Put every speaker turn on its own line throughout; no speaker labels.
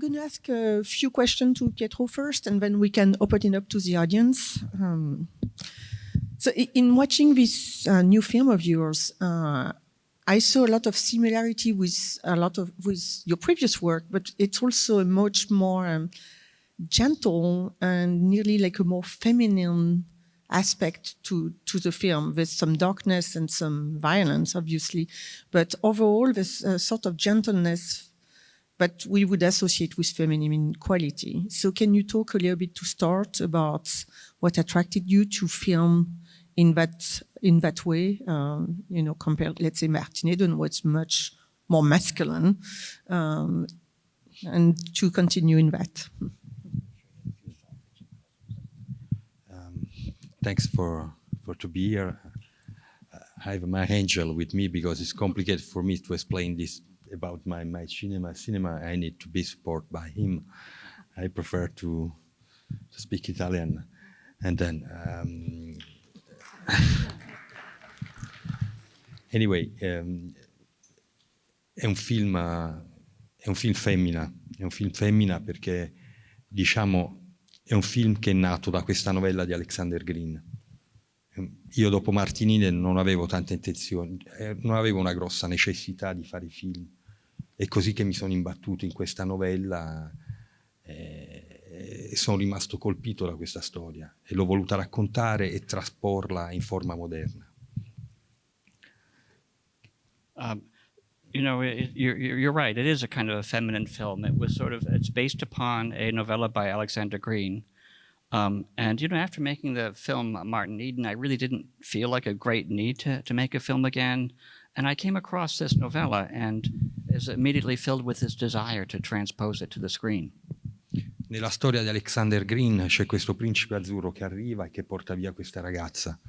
going to ask a few questions to Pietro first, and then we can open it up to the audience. So in watching this new film of yours, I saw a lot of similarity with your previous work, but it's also a much more gentle and nearly like a more feminine aspect to the film, with some darkness and some violence, obviously, but overall there's a sort of gentleness that we would associate with feminine quality. So can you talk a little bit to start about what attracted you to film in that way, you know, compared, let's say, Martin Eden, what's much more masculine, and to continue in that.
Thanks for to be here. I have my angel with me because it's complicated for me to explain this about my cinema. I need to be supported by him. I prefer to speak Italian, and then anyway, è un film femmina perché, diciamo, è un film che è nato da questa novella di Alexander Grin. Io dopo Martinine non avevo tante intenzioni, non avevo una grossa necessità di fare film. È così che mi sono imbattuto in questa novella e sono rimasto colpito da questa storia e l'ho voluta raccontare e trasporla in forma moderna.
You know, you're right. It is a kind of a feminine film. It's based upon a novella by Alexander Grin. And, you know, after making the film Martin Eden, I really didn't feel like a great need to make a film again. And I came across this novella and is immediately filled with this desire to transpose it to the screen.
Nella storia di Alexander Grin c'è questo principe azzurro che arriva e che porta via questa ragazza,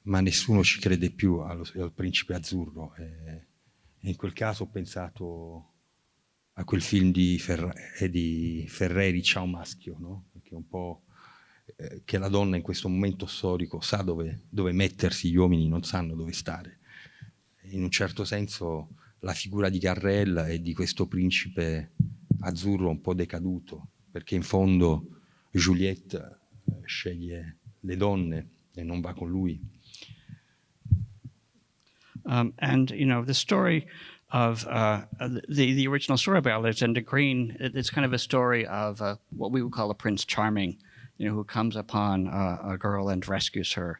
ma nessuno ci crede più al principe azzurro. E in quel caso ho pensato a quel film di Ferreri, Ciao Maschio, no? Che è un po' che la donna in questo momento storico sa dove mettersi, gli uomini non sanno dove stare. In un certo senso la figura di Garrel e di questo principe azzurro un po' decaduto, perché in fondo Juliette sceglie le donne e non va con lui.
And, you know, the story of the original story by Alexander Grin, it's kind of a story of what we would call a Prince Charming, you know, who comes upon a girl and rescues her.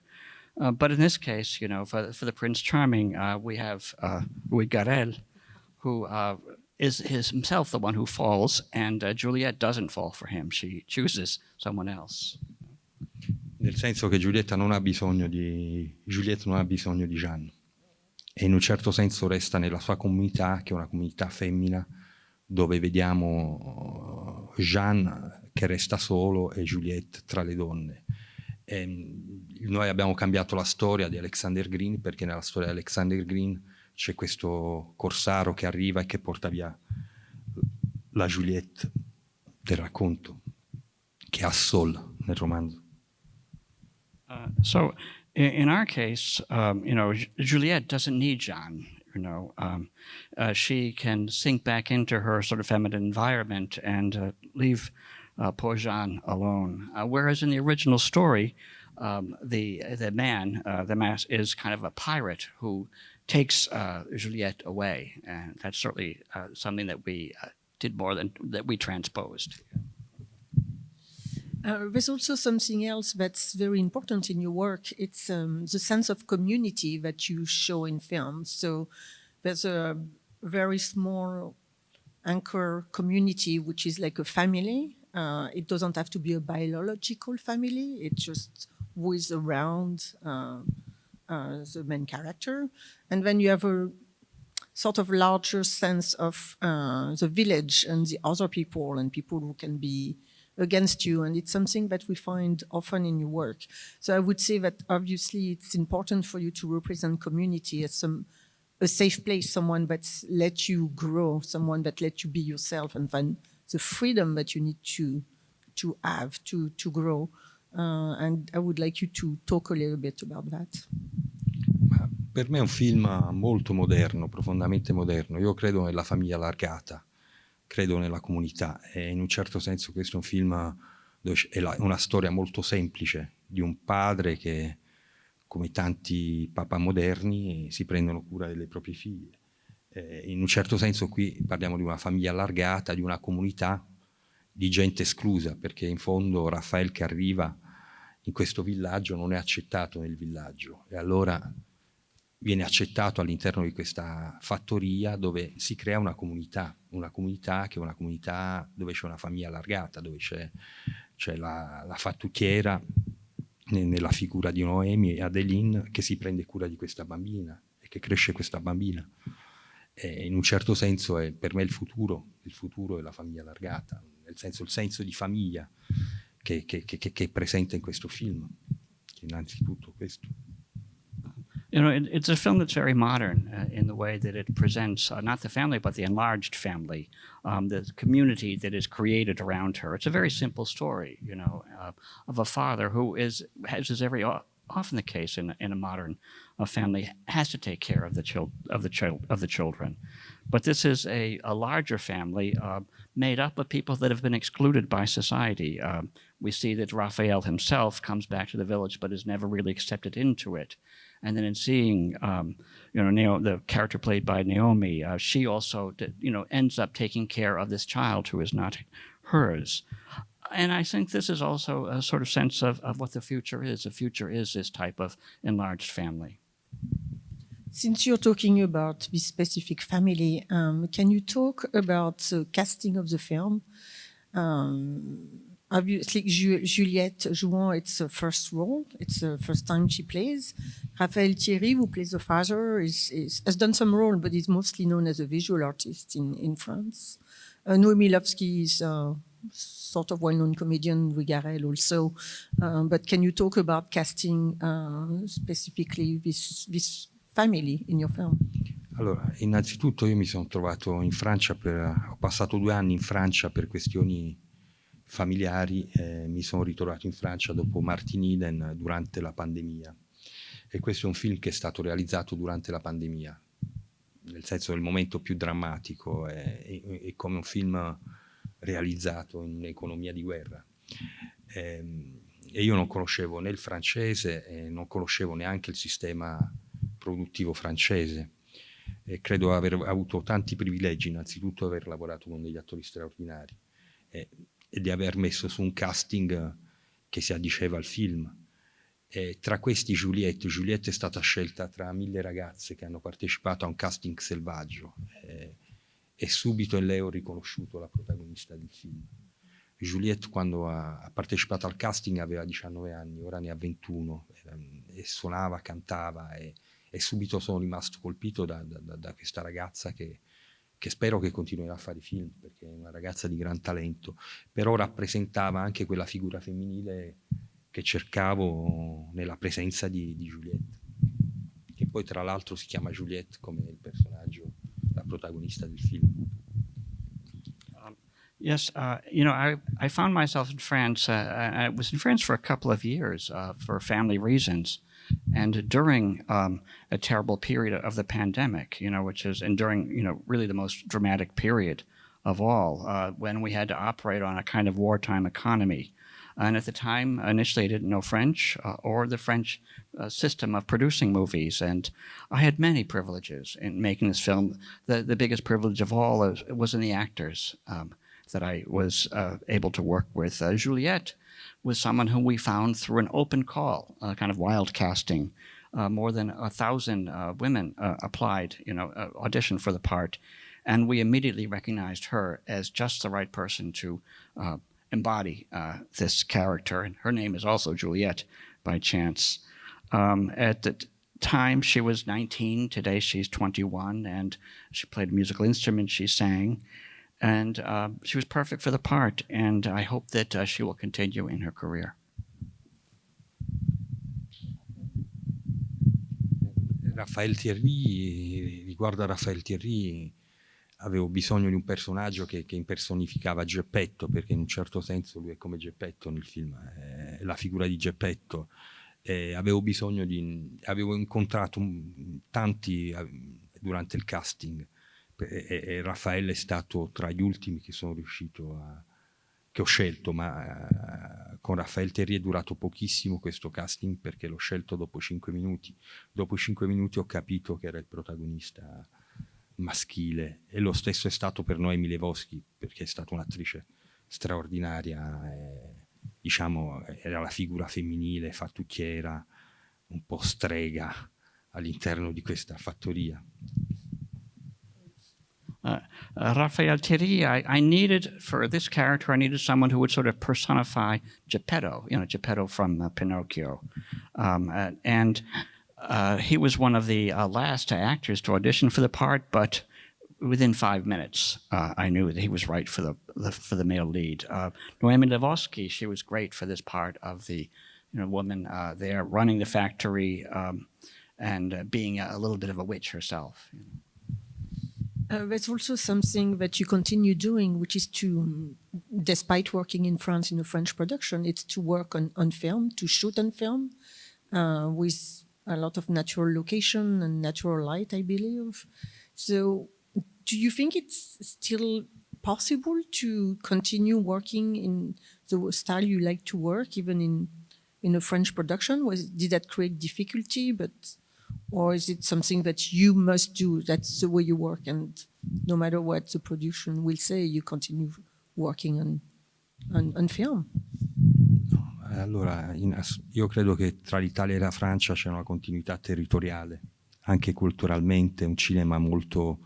But in this case, you know, for the Prince Charming, we have Garrel, who is himself the one who falls, and Juliette doesn't fall for him. She chooses someone else.
Nel senso che Juliette non ha bisogno di Jeanne. E in un certo senso resta nella sua comunità, che è una comunità femmina, dove vediamo Jeanne che resta solo e Juliette tra le donne. E noi abbiamo cambiato la storia di Alexander Grin, perché nella storia di Alexander Grin c'è questo corsaro che arriva e che porta via la Juliette del racconto, che ha Sol nel romanzo.
So in our case, you know, Juliette doesn't need Jeanne. You know, she can sink back into her sort of feminine environment and leave poor Jeanne alone. Whereas in the original story, the man is kind of a pirate who takes Juliette away, and that's certainly something that we did more than that we transposed.
There's also something else that's very important in your work. It's the sense of community that you show in films. So there's a very small anchor community, which is like a family. It doesn't have to be a biological family. It's just who is around the main character. And then you have a sort of larger sense of the village and the other people and people who can be against you, and it's something that we find often in your work. So I would say that obviously it's important for you to represent community as a safe place, someone that lets you grow, someone that lets you be yourself, and then the freedom that you need to have to grow. And I would like you to talk a little bit about that.
Per me è un film molto moderno, profondamente moderno. Io credo nella famiglia allargata, credo nella comunità, e in un certo senso questo è un film dove è una storia molto semplice di un padre che, come tanti papà moderni, si prendono cura delle proprie figlie. In un certo senso qui parliamo di una famiglia allargata, di una comunità di gente esclusa, perché in fondo Räphael che arriva in questo villaggio non è accettato nel villaggio, e allora viene accettato all'interno di questa fattoria dove si crea una comunità che è una comunità dove c'è una famiglia allargata, dove c'è la fattucchiera nella figura di Noemi e Adeline che si prende cura di questa bambina e che cresce questa bambina. E in un certo senso è per me il futuro è la famiglia allargata, nel senso il senso di famiglia che è presente in questo film, innanzitutto questo.
You know, it's a film that's very modern in the way that it presents not the family, but the enlarged family, the community that is created around her. It's a very simple story, you know, of a father who as is very often the case in a modern family, has to take care of the children. But this is a larger family made up of people that have been excluded by society. We see that Räphael himself comes back to the village, but is never really accepted into it. And then in seeing, you know, the character played by Naomi, she also, you know, ends up taking care of this child who is not hers. And I think this is also a sort of sense of what the future is. The future is this type of enlarged family.
Since you're talking about this specific family, can you talk about the casting of the film? Obviously, Juliette Jouan, it's her first role. It's the first time she plays. Räphael Terry, who plays the father, has done some role, but is mostly known as a visual artist in France. Noémie Lovsky is sort of well-known comedian with Garrel also. But can you talk about casting specifically this family in your film?
Allora, innanzitutto io mi sono trovato in Francia, ho passato 2 anni in Francia per questioni familiari, mi sono ritrovato in Francia dopo Martin Eden durante la pandemia, e questo è un film che è stato realizzato durante la pandemia, nel senso del momento più drammatico, è come un film realizzato in un'economia di guerra. E io non conoscevo né il francese e non conoscevo neanche il sistema produttivo francese, e credo aver avuto tanti privilegi, innanzitutto aver lavorato con degli attori straordinari e di aver messo su un casting che si addiceva al film. Tra questi Juliette è stata scelta tra 1000 ragazze che hanno partecipato a un casting selvaggio, e subito in lei ho riconosciuto la protagonista del film. Juliette, quando ha partecipato al casting, aveva 19 anni, ora ne ha 21, e suonava, cantava, e subito sono rimasto colpito da questa ragazza che spero che continuerà a fare film, perché è una ragazza di gran talento, però rappresentava anche quella figura femminile che cercavo nella presenza di Juliette, che poi tra l'altro si chiama Juliette come il personaggio, la protagonista del film.
Yes, you know, I found myself in France. I was in France for a couple of years for family reasons, and during a terrible period of the pandemic, you know, which is, and during, you know, really the most dramatic period of all, when we had to operate on a kind of wartime economy. And at the time, initially, I didn't know French or the French system of producing movies. And I had many privileges in making this film. The biggest privilege of all was in the actors that I was able to work with. Juliette was someone whom we found through an open call, kind of wild casting. More than 1,000 women applied, you know, auditioned for the part. And we immediately recognized her as just the right person to embody this character. And her name is also Juliette by chance. At the time, she was 19. Today, she's 21. And she played a musical instrument. She sang. And she was perfect for the part, and I hope that she will continue in her career.
Riguardo a Räphael Terry, avevo bisogno di un personaggio che impersonificava Geppetto, perché in un certo senso lui è come Geppetto nel film, è la figura di Geppetto. Avevo incontrato tanti durante il casting, e Räphael è stato tra gli ultimi che sono riuscito che ho scelto, ma con Räphael Terry è durato pochissimo questo casting perché l'ho scelto dopo 5 minuti. Dopo 5 minuti ho capito che era il protagonista maschile, e lo stesso è stato per Noemi Lewowski, perché è stata un'attrice straordinaria, diciamo era la figura femminile fattucchiera, un po' strega all'interno di questa fattoria.
Räphael Terry, I needed, for this character, I needed someone who would sort of personify Geppetto, Geppetto from Pinocchio. He was one of the last actors to audition for the part, but within 5 minutes, I knew that he was right for the male lead. Noemi Lewowski, she was great for this part of the woman there running the factory and being a little bit of a witch herself.
There's also something that you continue doing, which is to, despite working in France in a French production, it's to work on film, to shoot on film with a lot of natural location and natural light, I believe. So do you think it's still possible to continue working in the style you like to work, even in a French production? Did that create difficulty? Or is it something that you must do? That's the way you work, and no matter what the production will say, you continue working on film?
Allora, io credo che tra l'Italia e la Francia c'è una continuità territoriale, anche culturalmente, un cinema molto...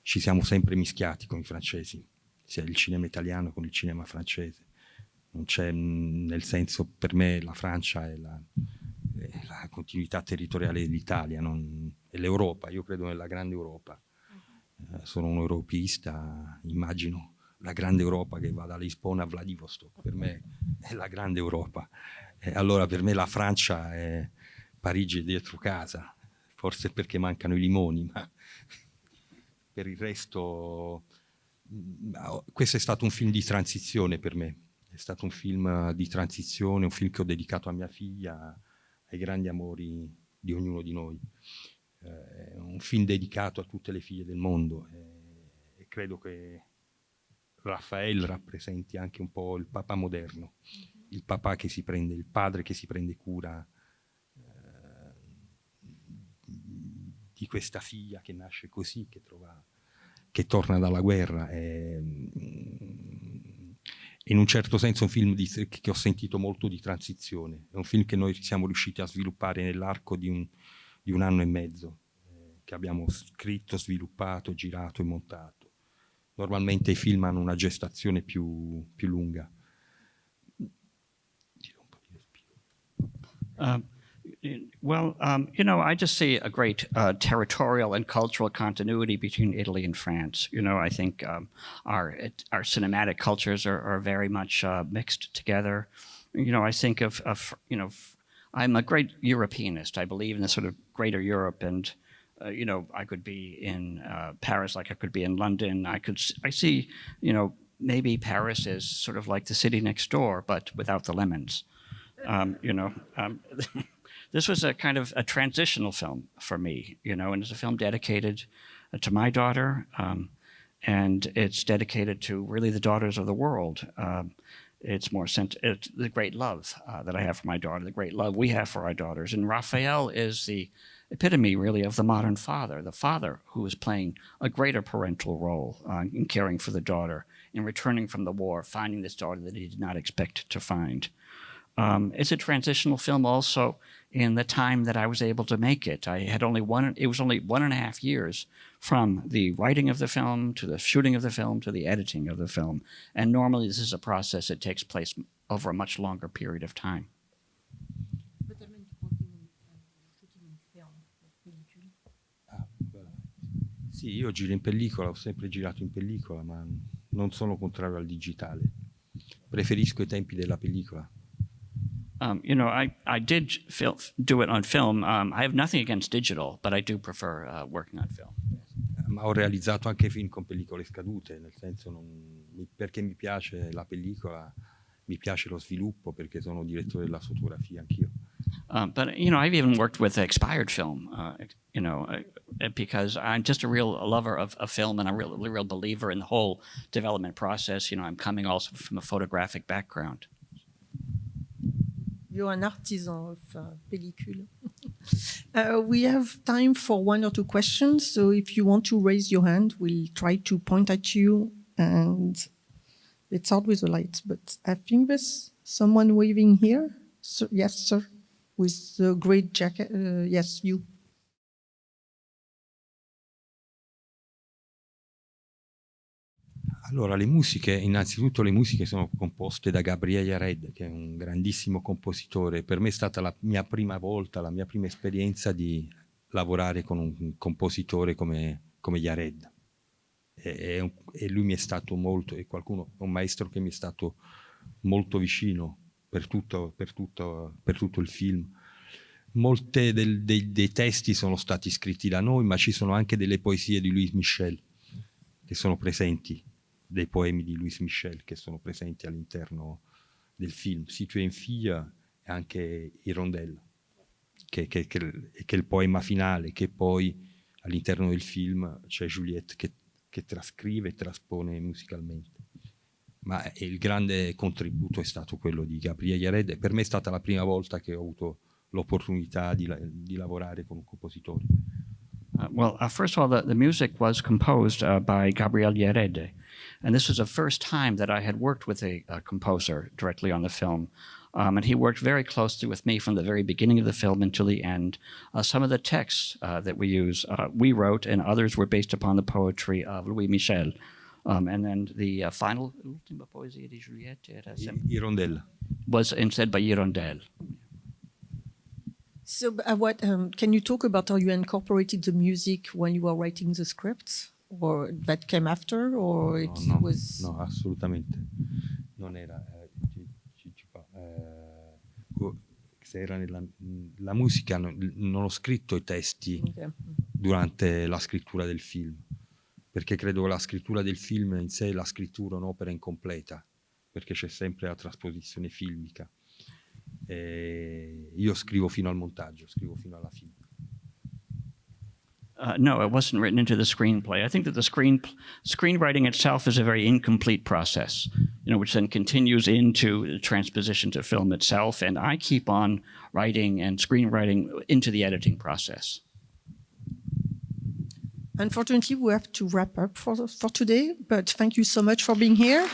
Ci siamo sempre mischiati con i francesi, sia il cinema italiano con il cinema francese. Non c'è, nel senso, per me la Francia è la continuità territoriale dell'Italia, è l'Europa. Io credo nella grande Europa. Sono un europeista, immagino la grande Europa che va da Lisbona a Vladivostok. Per me è la grande Europa. Allora per me la Francia è Parigi dietro casa, forse perché mancano i limoni, ma per il resto questo è stato un film di transizione per me. È stato un film di transizione, un film che ho dedicato a mia figlia, ai grandi amori di ognuno di noi. Un film dedicato a tutte le figlie del mondo, e credo che Räphael rappresenti anche un po' il papà moderno, il papà che si prende, il padre che si prende cura di questa figlia che nasce così, che torna dalla guerra. In un certo senso è un film che ho sentito molto di transizione, è un film che noi siamo riusciti a sviluppare nell'arco di un anno e mezzo, che abbiamo scritto, sviluppato, girato e montato. Normalmente i film hanno una gestazione più lunga.
I just see a great territorial and cultural continuity between Italy and France. I think our cinematic cultures are very much mixed together. I think of I'm a great Europeanist. I believe in the sort of greater Europe, and I could be in Paris like I could be in London. I see, maybe Paris is sort of like the city next door, but without the lemons. This was a kind of a transitional film for me, and it's a film dedicated to my daughter, and it's dedicated to really the daughters of the world. It's the great love that I have for my daughter, the great love we have for our daughters. And Räphael is the epitome, really, of the modern father, the father who is playing a greater parental role in caring for the daughter, in returning from the war, finding this daughter that he did not expect to find. It's a transitional film also in the time that I was able to make it. It was only 1.5 years from the writing of the film to the shooting of the film to the editing of the film. And normally this is a process that takes place over a much longer period of time.
But I meant working on shooting in film, pellicola.
Sì, io giro in pellicola, ho sempre girato in pellicola, ma non sono contrario al digitale. Preferisco i tempi della pellicola.
I did do it on film. I have nothing against digital, but I do prefer working on film.
Ma ho realizzato anche film con pellicole scadute, nel senso perché mi piace la pellicola, mi piace lo sviluppo, perché sono direttore della fotografia anch'io.
But I've even worked with expired film. because I'm just a real lover of film, and a real believer in the whole development process. You know, I'm coming also from a photographic background.
You're an artisan of pellicule. We have time for 1 or 2 questions. So if you want to raise your hand, we'll try to point at you. And let's start with the lights. But I think there's someone waving here. So, yes, sir, with the great jacket. Yes, you.
Allora, le musiche, innanzitutto le musiche sono composte da Garrel, che è un grandissimo compositore. Per me è stata la mia prima volta, la mia prima esperienza di lavorare con un compositore come Garrel. E lui mi è stato molto, un maestro che mi è stato molto vicino per tutto il film. Molte dei testi sono stati scritti da noi, ma ci sono anche delle poesie di Louis Michel che sono presenti, dei poemi di Louis Michel che sono presenti all'interno del film. Si tu es une fille e anche Hirondelle, che è il poema finale, che poi all'interno del film c'è Juliette che trascrive e traspone musicalmente. Ma il grande contributo è stato quello di Garrel, e per me è stata la prima volta che ho avuto l'opportunità di lavorare con un compositore.
First of all, the music was composed by Gabriel Yerede, and this was the first time that I had worked with a composer directly on the film. And he worked very closely with me from the very beginning of the film until the end. Some of the texts that we use, we wrote, and others were based upon the poetry of Louis Michel. And then the final, l'ultima poesia di Juliette
Hirondelle
was instead by Hirondelle.
So can you talk about how you incorporated the music when you were writing the scripts, or that came after, or it was?
No, assolutamente. Non era. Se era la musica, non ho scritto i testi durante la scrittura del film, perché credo che la scrittura del film in sé è la scrittura un'opera incompleta, perché c'è sempre la trasposizione filmica. Io scrivo fino al montaggio, scrivo fino alla fine.
No, it wasn't written into the screenplay. I think that the screenwriting itself is a very incomplete process, which then continues into the transposition to film itself. And I keep on writing and screenwriting into the editing process.
Unfortunately, we have to wrap up for today, but thank you so much for being here.